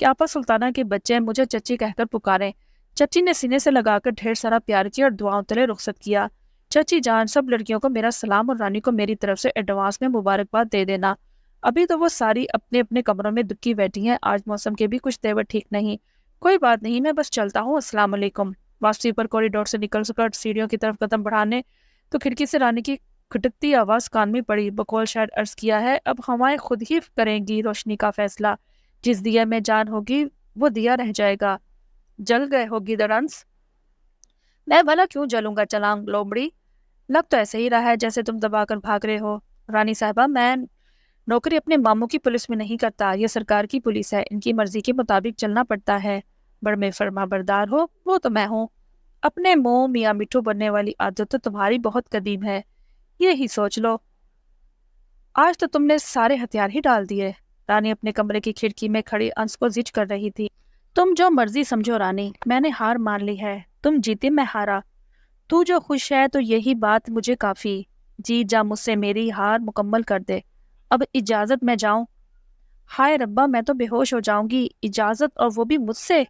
کہ آپا سلطانہ کے بچے مجھے چچی کہہ کر پکاریں۔ چچی نے سینے سے لگا کر ڈھیر سارا پیار کیا اور دعاؤں تلے رخصت کیا۔ چچی جان، سب لڑکیوں کو میرا سلام اور رانی کو میری طرف سے ایڈوانس میں مبارکباد دے دینا۔ ابھی تو وہ ساری اپنے اپنے کمروں میں دکی بیٹھی ہیں، آج موسم کے بھی کچھ تیور ٹھیک نہیں۔ کوئی بات نہیں، میں بس چلتا ہوں، السلام علیکم۔ واپسی پر کوریڈور سے نکل کر سیڑھیوں کی طرف قدم بڑھانے تو کھڑکی سے رانی کی کھٹکتی آواز کان میں پڑی۔ بقول شاید عرض کیا ہے، اب ہوائیں خود ہی کریں گی روشنی کا فیصلہ۔ جس دیا میں جان ہوگی وہ دیا رہ جائے گا۔ جل گئے ہو گیدڑانس؟ میں بھلا کیوں جلوں گا چلانگ لومڑی؟ لگ تو ایسے ہی رہا ہے جیسے تم دبا کر بھاگ رہے ہو۔ رانی صاحبہ، میں نوکری اپنے ماموں کی پولیس میں نہیں کرتا، یہ سرکار کی پولیس ہے، ان کی مرضی کے مطابق چلنا پڑتا ہے۔ بڑ میں فرما بردار ہو، وہ تو میں ہوں۔ اپنے منہ میاں مٹھو بننے والی عادت تو تمہاری بہت قدیم ہے، یہی سوچ لو۔ آج تو تم نے سارے ہتھیار ہی ڈال دیے۔ رانی اپنے کمرے کی کھڑکی میں کھڑی انس کو زچ کر رہی تھی۔ تم جو مرضی سمجھو رانی، میں نے ہار مان لی ہے، تم جیتے میں ہارا۔ تو جو خوش ہے تو یہی بات مجھے کافی۔ جیت جا مجھ سے میری ہار مکمل کر دے۔ اب اجازت میں جاؤں؟ ہائے ربا، میں تو بے ہوش ہو جاؤں گی۔ اجازت، اور وہ بھی مجھ سے؟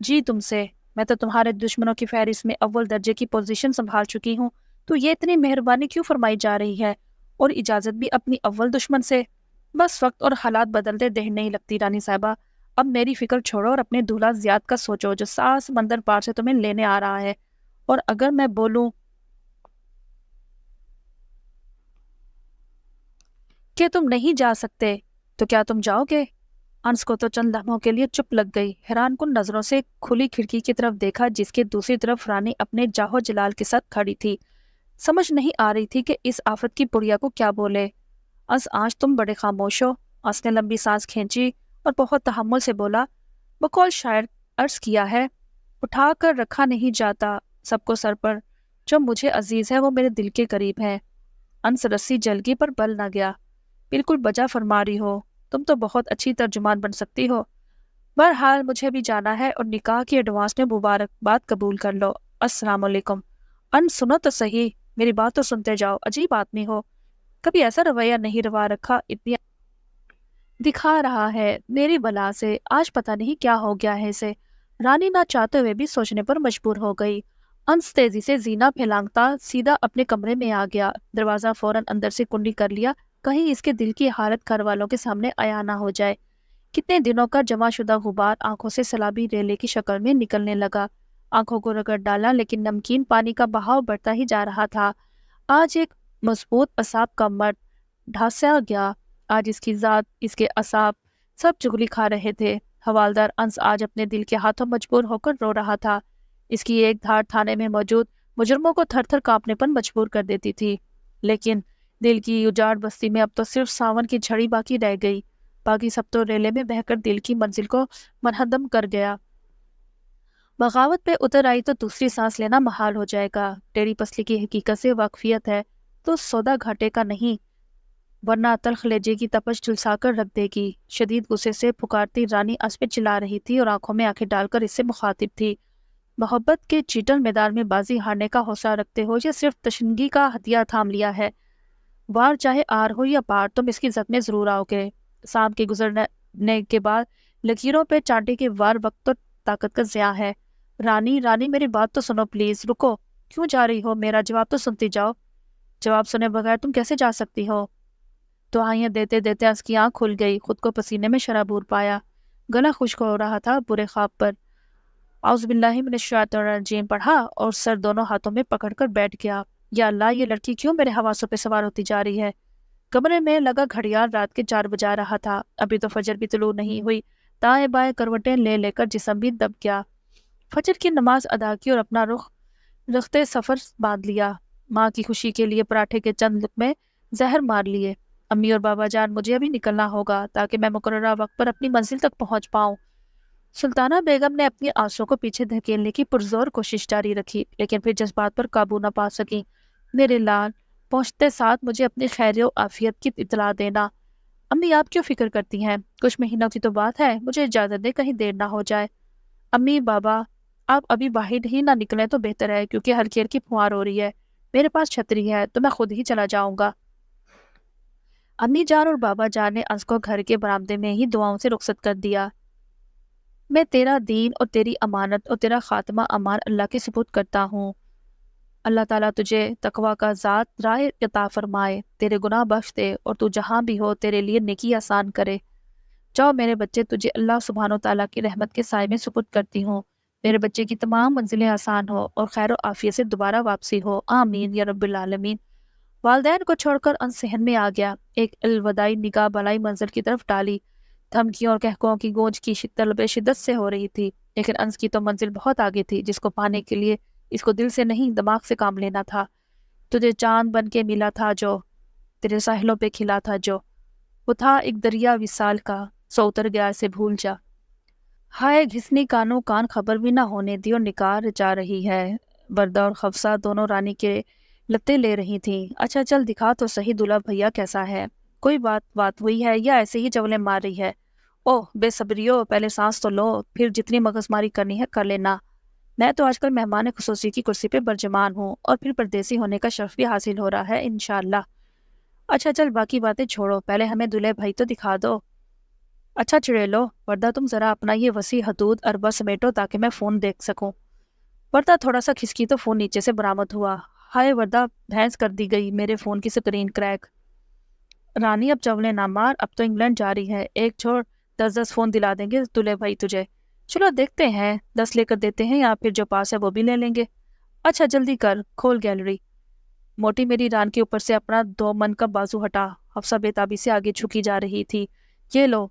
جی تم سے۔ میں تو تمہارے دشمنوں کی فہرست میں اول درجے کی پوزیشن سنبھال چکی ہوں، تو یہ اتنی مہربانی کیوں فرمائی جا رہی ہے؟ اور اجازت بھی اپنی اول دشمن سے؟ بس وقت اور حالات بدلتے دیر نہیں لگتی رانی صاحبہ۔ اب میری فکر چھوڑو اور اپنے دولہا زیاد کا سوچو جو 7 سمندر پار سے تمہیں لینے آ رہا ہے۔ اور اگر میں بولوں کہ تم نہیں جا سکتے تو کیا تم جاؤ گے؟ انس کو تو چند لمحوں کے لیے چپ لگ گئی، حیران کن نظروں سے کھلی کھڑکی کی طرف دیکھا جس کے دوسری طرف رانی اپنے جاہو جلال کے ساتھ کھڑی تھی۔ سمجھ نہیں آ رہی تھی کہ اس آفت کی پڑیا کو کیا بولے۔ انس، آج تم بڑے خاموش ہو۔ انس نے لمبی سانس کھینچی اور بہت تحمل سے بولا، بقول شاعر عرض کیا ہے، اٹھا کر رکھا نہیں جاتا سب کو سر پر، جو مجھے عزیز ہے وہ میرے دل کے قریب ہے۔ انس رسی جلگی پر بل نہ گیا۔ بالکل بجا فرما رہی ہو، تم تو بہت اچھی ترجمان بن سکتی ہو۔ بہرحال مجھے بھی جانا ہے اور نکاح کی ایڈوانس میں مبارکباد قبول کر لو۔ السلام علیکم۔ انس، سنو تو صحیح، میری بات تو سنتے جاؤ، عجیب آدمی ہو، کبھی ایسا رویہ نہیں روا رکھا، اتنی دکھا رہا ہے میری بلا سے، آج پتہ نہیں کیا ہو گیا ہے اسے۔ رانی نہ چاہتے ہوئے بھی سوچنے پر مجبور ہو گئی۔ انس تیزی سے زینہ پھیلانگتا سیدھا اپنے کمرے میں آ گیا، دروازہ فوراً اندر سے کنڈی کر لیا، کہیں اس کے دل کی حالت گھر والوں کے سامنے عیاں نہ ہو جائے۔ کتنے دنوں کا جمع شدہ غبار آنکھوں سے سلابی ریلے کی شکل میں نکلنے لگا۔ آنکھوں کو رگڑ ڈالا لیکن نمکین پانی کا بہاؤ بڑھتا ہی جا رہا تھا۔ آج ایک مضبوط اعصاب کا مرد ڈھاسا گیا، آج اس کی ذات، اس کے اعصاب سب چغلی کھا رہے تھے۔ حوالدار انس آج اپنے دل کے ہاتھوں مجبور ہو کر رو رہا تھا۔ اس کی ایک دھاڑ تھانے میں موجود مجرموں کو تھر تھر کانپنے پر مجبور کر دیتی تھی، لیکن دل کی اجاڑ بستی میں اب تو صرف ساون کی جھڑی باقی رہ گئی، باقی سب تو ریلے میں بہہ کر دل کی منزل کو منہدم کر گیا۔ بغاوت پہ اتر آئی تو دوسری سانس لینا محال ہو جائے گا۔ ٹیڑھی پسلی کی حقیقت سے واقفیت ہے تو سودا گھاٹے کا نہیں، ورنہ تلخ لیجے کی تپش جھلسا کر رکھ دے گی۔ شدید غصے سے پکارتی رانی اس پہ چلا رہی تھی اور آنکھوں میں آنکھیں ڈال کر اس سے مخاطب تھی، محبت کے چیٹل میدان میں بازی ہارنے کا حوصلہ رکھتے ہو یا صرف تشنگی کا ہتھیار تھام لیا ہے؟ وار چاہے آر ہو یا پار، تم اس کی زد میں ضرور آؤ گے۔ سام کے گزرنے کے بعد لکیروں پہ چانٹے کے وار وقت اور طاقت کا ضیاع ہے۔ رانی میری بات تو سنو پلیز، رکو، کیوں جا رہی ہو؟ میرا جواب تو سنتی جاؤ۔ جواب سنے بغیر تم کیسے جا سکتی ہو؟ دعائیں دیتے دیتے اس کی آنکھ کھل گئی، خود کو پسینے میں شرابور پایا، گلا خشک ہو رہا تھا برے خواب پر۔ اعوذ باللہ من الشیطان الرجیم پڑھا اور سر دونوں ہاتھوں میں پکڑ کر بیٹھ گیا۔ یا اللہ، یہ لڑکی کیوں میرے حواسوں پہ سوار ہوتی جا رہی ہے؟ کمرے میں لگا گھڑیال رات کے 4 بجا رہا تھا، ابھی تو فجر بھی طلوع نہیں ہوئی۔ دائیں بائیں کروٹیں لے لے کر جسم بھی دب گیا۔ فجر کی نماز ادا کی اور اپنا رخت سفر باندھ لیا۔ ماں کی خوشی کے لیے پراٹھے کے چند لقمے زہر مار لیے۔ امی اور بابا جان، مجھے ابھی نکلنا ہوگا تاکہ میں مقررہ وقت پر اپنی منزل تک پہنچ پاؤں۔ سلطانہ بیگم نے اپنی آنسوں کو پیچھے دھکیلنے کی پرزور کوشش جاری رکھی، لیکن پھر جذبات پر قابو نہ پا سکی۔ میرے لال، پہنچتے ساتھ مجھے اپنی خیر و عافیت کی اطلاع دینا۔ امی، آپ کیوں فکر کرتی ہیں؟ کچھ مہینوں کی تو بات ہے، مجھے اجازت دے، کہیں دیر نہ ہو جائے۔ امی بابا، آپ ابھی باہر ہی نہ نکلیں تو بہتر ہے، کیونکہ ہلکی ہلکی پھوار ہو رہی ہے۔ میرے پاس چھتری ہے تو میں خود ہی چلا جاؤں گا۔ امی جان اور بابا جان نے انس کو گھر کے برآمدے میں ہی دعاؤں سے رخصت کر دیا۔ میں تیرا دین اور تیری امانت اور تیرا خاتمہ امان اللہ کے سپرد کرتا ہوں۔ اللہ تعالیٰ تجھے تقوی کا ذات راہ عطا فرمائے، تیرے گناہ بخش دے اور تو جہاں بھی ہو تیرے لیے نیکی آسان کرے۔ جاؤ میرے بچے، تجھے اللہ سبحانہ و تعالیٰ کی رحمت کے سائے میں سپرد کرتی ہوں۔ میرے بچے کی تمام منزلیں آسان ہو اور خیر و عافیت سے دوبارہ واپسی ہو، آمین یا رب العالمین۔ والدین کو چھوڑ کر انس صحن میں آ گیا، ایک الوداعی نگاہ بلائی منزل کی طرف ڈالی۔ دھمکیوں اور کہکوں کی گونج کی طلب شدت سے ہو رہی تھی، لیکن انس کی تو منزل بہت آگے تھی، جس کو پانے کے لیے اس کو دل سے نہیں دماغ سے کام لینا تھا۔ تجھے چاند بن کے ملا تھا جو، تیرے ساحلوں پہ کھلا تھا جو، وہ تھا ایک دریا وصال کا، سو اتر گیا اسے بھول جا۔ ہائے گھسنی کانوں کان خبر بھی نہ ہونے دی اور نکاح رچا رہی ہے۔ وردہ اور خفصہ دونوں رانی کے لتے لے رہی تھیں۔ اچھا چل دکھا تو صحیح دلہا بھیا کیسا ہے، کوئی بات ہوئی ہے یا ایسے ہی جولے مار رہی ہے؟ اوہ بے صبریو، پہلے سانس تو لو، پھر جتنی مغز ماری کرنی ہے کر لینا۔ میں تو آج کل مہمان خصوصی کی کرسی پہ برجمان ہوں اور پھر پردیسی ہونے کا شرف بھی حاصل ہو رہا ہے انشاءاللہ۔ اچھا چل باقی باتیں چھوڑو، پہلے ہمیں دلہے بھائی تو دکھا دو۔ اچھا چڑیلو، وردہ تم ذرا اپنا یہ وسیع حدود اربہ سمیٹو تاکہ میں فون دیکھ سکوں۔ وردہ تھوڑا سا کھسکی تو فون نیچے سے برآمد ہوا۔ ہائے وردہ، بھینس کر دی گئی میرے فون کی سکرین کریک۔ رانی اب چولے نہ مار، اب تو انگلینڈ جاری ہے، ایک چھوڑ 10 فون دلا دیں گے دلہے بھائی تجھے۔ چلو دیکھتے ہیں، 10 لے کر دیتے ہیں یا پھر جو پاس ہے وہ بھی لے لیں گے۔ اچھا جلدی کر، کھول گیلری۔ موٹی میری ران کے اوپر سے اپنا 2 من کا بازو ہٹا۔ حفصہ بےتابی سے آگے جھکی جا رہی تھی۔ یہ لو،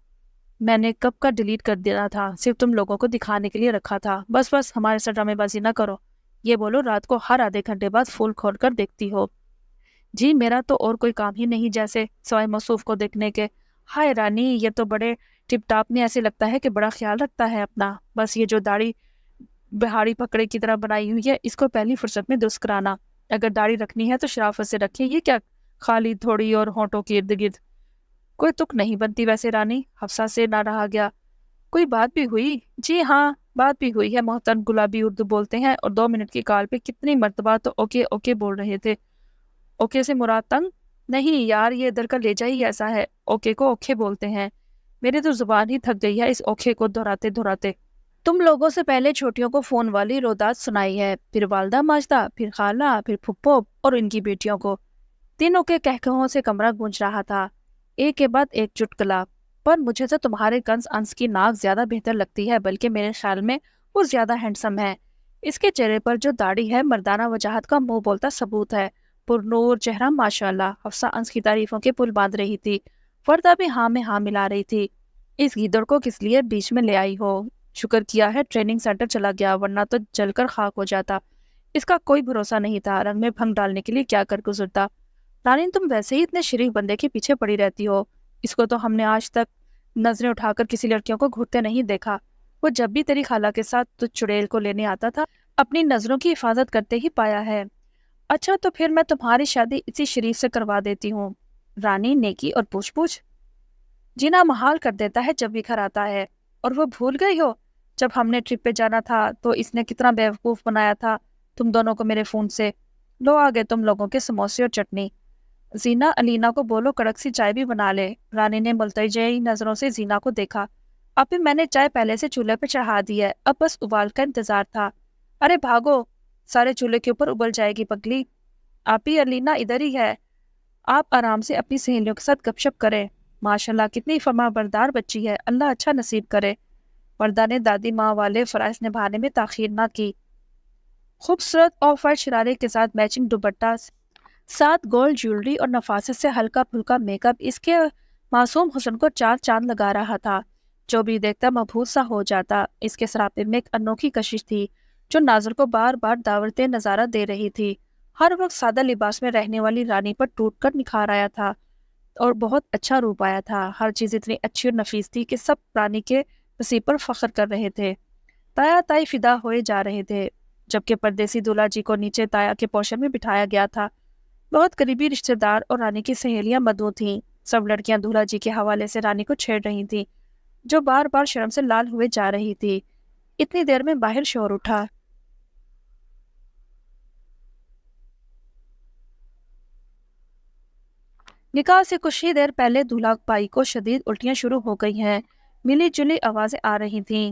میں نے کب کا ڈیلیٹ کر دینا تھا، صرف تم لوگوں کو دکھانے کے لیے رکھا تھا۔ بس ہمارے ساتھ ڈرامے بازی نہ کرو۔ یہ بولو رات کو ہر آدھے گھنٹے بعد فون کھول کر دیکھتی ہو؟ جی میرا تو اور کوئی کام ہی نہیں جیسے، سوائے موصوف کو دیکھنے کے۔ ہائے رانی، یہ تو بڑے ٹپ ٹاپ میں ایسے لگتا ہے کہ بڑا خیال رکھتا ہے اپنا، بس یہ جو داڑھی بہاڑی پکڑے کی طرح بنائی ہوئی ہے اس کو پہلی فرصت میں درست کرانا۔ اگر داڑھی رکھنی ہے تو شرافت سے رکھے، یہ کیا خالی تھوڑی اور ہونٹوں کے ارد گرد۔ کوئی تک نہیں بنتی ویسے رانی، حفصہ سے نہ رہا گیا۔ کوئی بات بھی ہوئی؟ جی ہاں بات بھی ہوئی ہے، محترم گلابی اردو بولتے ہیں اور 2 منٹ کی کال پہ کتنی مرتبہ تو اوکے اوکے بول رہے تھے۔ اوکے سے مراد تنگ؟ نہیں یار، یہ ادھر کا لہجہ ہی ایسا ہے، اوکے کو اوکے بولتے ہیں۔ میرے تو زبان ہی تھک گئی ہے اس اوکے کو دہراتے دہراتے۔ تم لوگوں سے پہلے چھوٹیوں کو فون والی روداد سنائی ہے، پھر والدہ ماجدہ، پھر خالہ، پھر پھپھو اور ان کی بیٹیوں کو۔ تینوں کے کہکہوں سے کمرہ گونج رہا تھا، ایک کے بعد ایک چٹکلا۔ پر مجھے تو تمہارے کنس انس کی ناک زیادہ بہتر لگتی ہے، بلکہ میرے خیال میں وہ زیادہ ہینڈسم ہے۔ اس کے چہرے پر جو داڑھی ہے مردانہ وجاہت کا منہ بولتا ثبوت ہے۔ پرنور چہرہ ماشاءاللہ۔ حفصہ انس کی تعریفوں کے پل باندھ رہی تھی، وردہ بھی ہاں میں ہاں ملا رہی تھی۔ اس گیدڑ کو کس لیے بیچ میں لے آئی ہو؟ شکر کیا ہے ٹریننگ سینٹر چلا گیا، ورنہ تو جل کر خاک ہو جاتا۔ اس کا کوئی بھروسہ نہیں تھا، رنگ میں بھنگ ڈالنے کے لیے کیا کر گزرتا۔ رانی تم ویسے ہی اتنے شریف بندے کے پیچھے پڑی رہتی ہو، اس کو تو ہم نے آج تک نظریں اٹھا کر کسی لڑکیوں کو گھورتے نہیں دیکھا۔ وہ جب بھی تیری خالہ کے ساتھ تجھ چڑیل کو لینے آتا تھا اپنی نظروں کی حفاظت کرتے ہی پایا ہے۔ اچھا تو پھر میں تمہاری شادی اسی شریف سے کروا دیتی ہوں۔ رانی نیکی اور پوچھ پوچھ جینا محال کر دیتا ہے جب بھی گھر آتا ہے۔ اور وہ بھول گئی ہو جب ہم نے ٹرپ پہ جانا تھا تو اس نے کتنا بیوقوف بنایا تھا تم دونوں کو میرے فون سے۔ لو آگے تم لوگوں کے سموسے اور چٹنی۔ زینہ علینا کو بولو کڑک سی چائے بھی بنا لے۔ رانی نے ملتجئی نظروں سے زینہ کو دیکھا۔ ابھی میں نے چائے پہلے سے چولہے پہ چڑھا دی ہے، اب بس ابال کا انتظار تھا۔ ارے بھاگو، سارے چولہے کے اوپر ابل جائے گی پگلی۔ آپ ہی علینا ادھر ہی ہے، آپ آرام سے اپنی سہیلیوں کے ساتھ گپ شپ کریں۔ ماشاءاللہ کتنی فرما بردار بچی ہے، اللہ اچھا نصیب کرے۔ وردہ نے دادی ماں والے فرائض نبھانے میں تاخیر نہ کی۔ خوبصورت آف وائٹ شرارے کے ساتھ میچنگ دوپٹہ، ساتھ گولڈ جیولری اور نفاست سے ہلکا پھلکا میک اپ اس کے معصوم حسن کو چار چاند لگا رہا تھا۔ جو بھی دیکھتا مبہوت سا ہو جاتا۔ اس کے سراپے میں ایک انوکھی کشش تھی جو ناظر کو بار بار دعوتیں نظارہ دے رہی تھی۔ ہر وقت سادہ لباس میں رہنے والی رانی پر ٹوٹ کر نکھار آیا تھا اور بہت اچھا روپ آیا تھا۔ ہر چیز اتنی اچھی اور نفیس تھی کہ سب رانی کے نصیب پر فخر کر رہے تھے، تایا تائی فدا ہوئے جا رہے تھے۔ جبکہ پردیسی دولہا جی کو نیچے تایا کے پوشن میں بٹھایا گیا تھا۔ بہت قریبی رشتہ دار اور رانی کی سہیلیاں مدعو تھیں۔ سب لڑکیاں دولہا جی کے حوالے سے رانی کو چھیڑ رہی تھیں، جو بار بار شرم سے لال ہوئے جا رہی تھی۔ اتنی دیر میں باہر شور اٹھا۔ نکاح سے کچھ ہی دیر پہلے دولہا بھائی کو شدید الٹیاں شروع ہو گئی ہیں۔ ملی جلی آوازیں آ رہی تھیں،